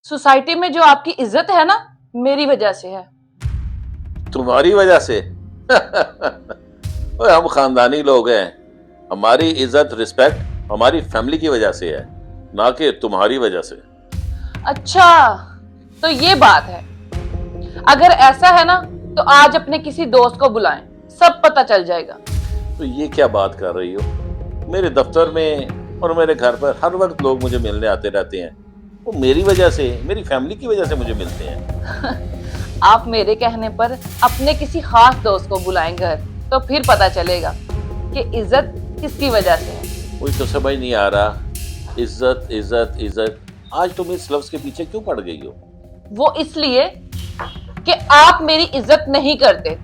Society में जो आपकी इज्जत है ना, मेरी वजह से है। तुम्हारी वजह से? ओए, हम खानदानी लोग हैं। हमारी इज्जत रिस्पेक्ट हमारी फैमिली की वजह से है, ना कि तुम्हारी वजह से। अच्छा, तो ये बात है। अगर ऐसा है ना, तो आज अपने किसी दोस्त को बुलाएं, सब पता चल जाएगा। तो ये क्या बात कर रही हो? मेरे दफ्तर में और मेरे घर पर हर वक्त लोग मुझे मिलने आते रहते हैं। वो मेरी वजह से, मेरी फैमिली की वजह से मुझे मिलते हैं। आप मेरे कहने पर अपने किसी खास दोस्त को बुलाएं घर, तो फिर पता चलेगा कि इज्जत किसकी वजह से है। मुझे तो समझ नहीं आ रहा। इज्जत इज्जत इज्जत, आज तुम इस लफ्ज के पीछे क्यों पड़ गई हो? वो इसलिए कि आप मेरी इज्जत नहीं करते,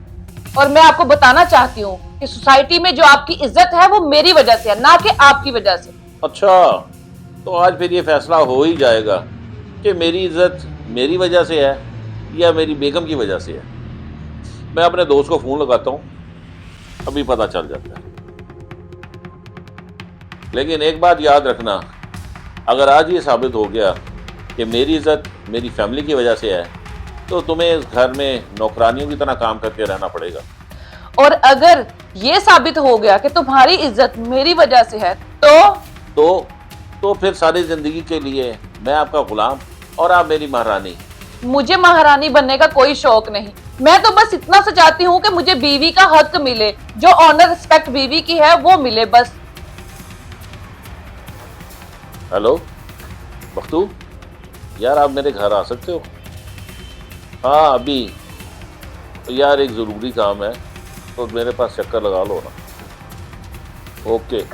और मैं आपको बताना चाहती हूँ कि सोसाइटी में जो आपकी इज्जत है वो मेरी वजह से है, ना कि आपकी वजह से। अच्छा, तो आज फिर ये फैसला हो ही जाएगा कि मेरी इज्जत मेरी वजह से है या मेरी बेगम की वजह से है। मैं अपने दोस्त को फोन लगाता हूँ, अभी पता चल जाता है। लेकिन एक बात याद रखना, अगर आज ये साबित हो गया कि मेरी इज्जत मेरी फैमिली की वजह से है, तो तुम्हें इस घर में नौकरानियों की तरह काम करके रहना पड़ेगा। और अगर ये साबित हो गया कि तुम्हारी इज्जत मेरी वजह से है, तो फिर सारी जिंदगी के लिए मैं आपका गुलाम और आप मेरी महारानी। मुझे महारानी बनने का कोई शौक नहीं। मैं तो बस इतना सा चाहती हूँ कि मुझे बीवी का हक मिले, जो ऑनर रिस्पेक्ट बीवी की है वो मिले, बस। हेलो बख्तू, यार आप मेरे घर आ सकते हो? हाँ अभी, तो यार एक ज़रूरी काम है, तो मेरे पास चक्कर लगा लो ना। ओके।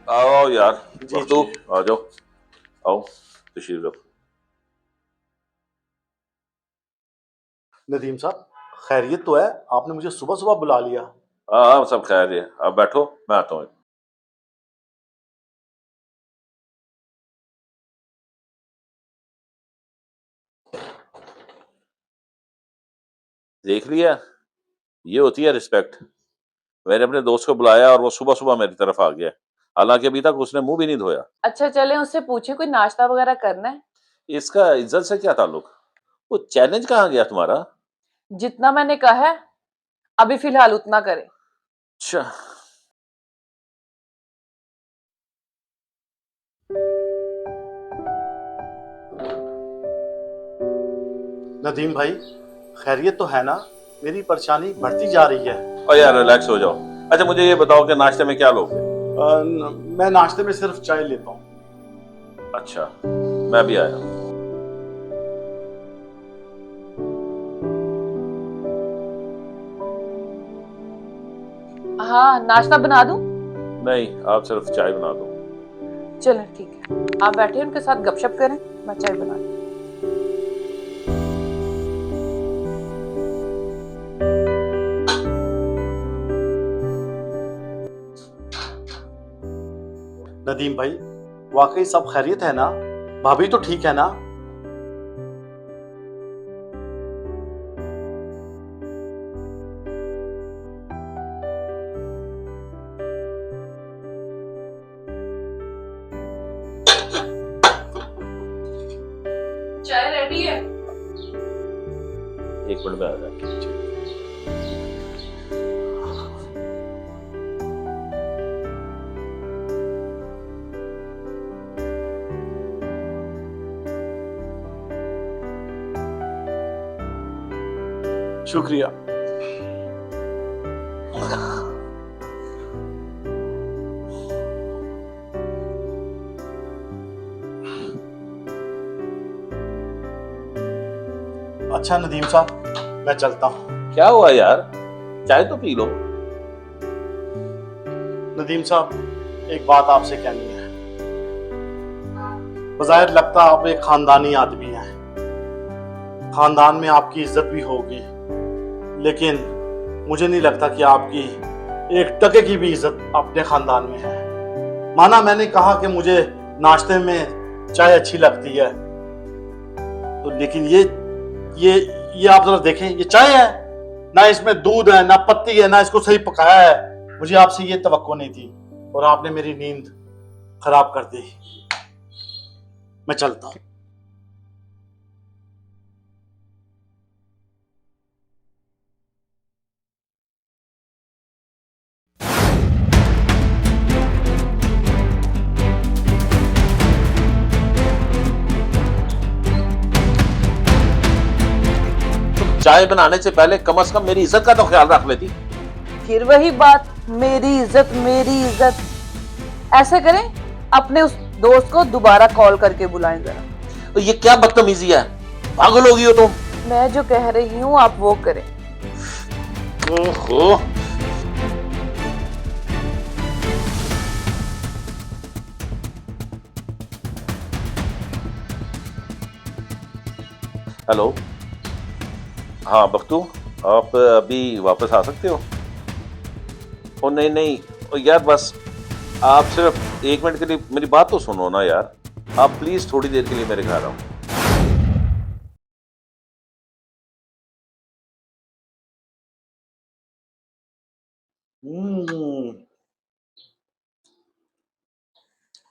आओ यार बख्तू, आ जाओ, आओ तशरीफ रखो। नदीम साहब, खैरियत तो है? आपने मुझे सुबह सुबह बुला लिया। हाँ हाँ, सब खैर है। आप बैठो, मैं आता हूँ। देख लिया, ये होती है रिस्पेक्ट। मैंने अपने दोस्त को बुलाया और वो सुबह सुबह मेरी तरफ आ गया, हालांकि अभी तक उसने मुंह भी नहीं धोया। अच्छा, चलें उससे पूछें कोई नाश्ता वगैरह करना है। इसका इज्जत से क्या ताल्लुक? वो चैलेंज कहाँ गया तुम्हारा? जितना मैंने कहा है, अभी फिलहाल उतना करें। अच्छा, नदीम भाई, खैरियत तो है ना? मेरी परेशानी बढ़ती जा रही है। और यार रिलैक्स हो जाओ। अच्छा मुझे ये बताओ कि नाश्ते में क्या लोगे? मैं नाश्ते में सिर्फ चाय लेता हूँ। अच्छा, मैं भी आया। हाँ, नाश्ता बना दूं? नहीं, आप सिर्फ चाय बना दो। चलें ठीक है, आप बैठे उनके साथ गपशप करें, मैं चाय बना दूं। नदीम भाई, वाकई सब खैरियत है ना? भाभी तो ठीक है ना? चाय रेडी है? एक मिनट में आ जाए। शुक्रिया। अच्छा नदीम साहब, मैं चलता हूँ। क्या हुआ यार, चाय तो पी लो। नदीम साहब, एक बात आपसे कहनी है। बज़ाहिर लगता आप एक खानदानी आदमी हैं, खानदान में आपकी इज्जत भी होगी, लेकिन मुझे नहीं लगता कि आपकी एक टके की भी इज्जत अपने खानदान में है। माना मैंने कहा कि मुझे नाश्ते में चाय अच्छी लगती है, तो लेकिन ये आप जरा देखें, ये चाय है ना, इसमें दूध है ना पत्ती है, ना इसको सही पकाया है। मुझे आपसे ये तवक्को नहीं थी और आपने मेरी नींद खराब कर दी। मैं चलता हूँ। चाय बनाने से पहले कम से कम मेरी इज्जत का तो ख्याल रख लेती। फिर वही बात, मेरी इज्जत मेरी इज्जत। ऐसे करें, अपने उस दोस्त को दोबारा कॉल करके बुलाएं जरा। तो ये क्या बदतमीजी है, पागल होगी हो तुम। मैं जो कह रही हूँ आप वो करें। ओहो, हेलो। हाँ बख्तू, आप अभी वापस आ सकते हो? ओ नहीं नहीं, ओ यार बस आप सिर्फ 1 मिनट के लिए मेरी बात तो सुनो ना यार। आप प्लीज थोड़ी देर के लिए मेरे घर आओ। हम्म,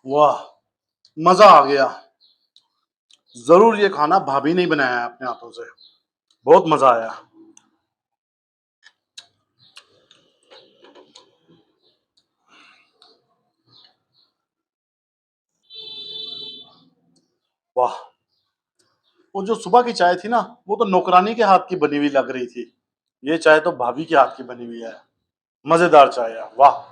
वाह, मजा आ गया। जरूर ये खाना भाभी ने बनाया है अपने हाथों से। बहुत मजा आया। वाह, वो जो सुबह की चाय थी ना, वो तो नौकरानी के हाथ की बनी हुई लग रही थी। ये चाय तो भाभी के हाथ की बनी हुई है। मजेदार चाय है, वाह।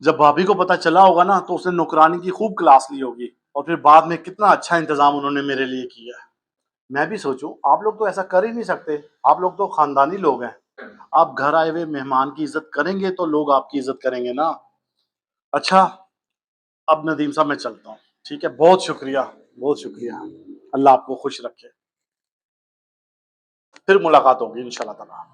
जब भाभी को पता चला होगा ना, तो उसने नौकरानी की खूब क्लास ली होगी और फिर बाद में कितना अच्छा इंतजाम उन्होंने मेरे लिए किया है। मैं भी सोचूं, आप लोग तो ऐसा कर ही नहीं सकते। आप लोग तो खानदानी लोग हैं। आप घर आए हुए मेहमान की इज्जत करेंगे तो लोग आपकी इज्जत करेंगे ना। अच्छा, अब नदीम साहब मैं चलता हूँ। ठीक है, बहुत शुक्रिया, बहुत शुक्रिया। अल्लाह आपको खुश रखे। फिर मुलाकात होगी इंशाल्लाह ताला।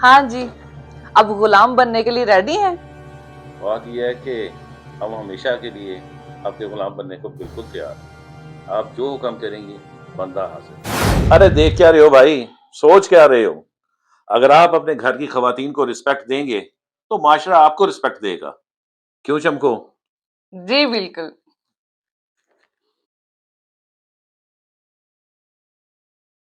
हाँ जी, अब गुलाम बनने के लिए रेडी हैं? बात यह है कि हम हमेशा के लिए आपके गुलाम बनने को बिल्कुल तैयार हैं। आप जो हुक्म करेंगे बंदा हाजिर। अरे देख क्या रहे हो भाई, सोच क्या रहे हो? अगर आप अपने घर की खवातीन को रिस्पेक्ट देंगे तो माशरा आपको रिस्पेक्ट देगा। क्यों चमको? जी बिल्कुल।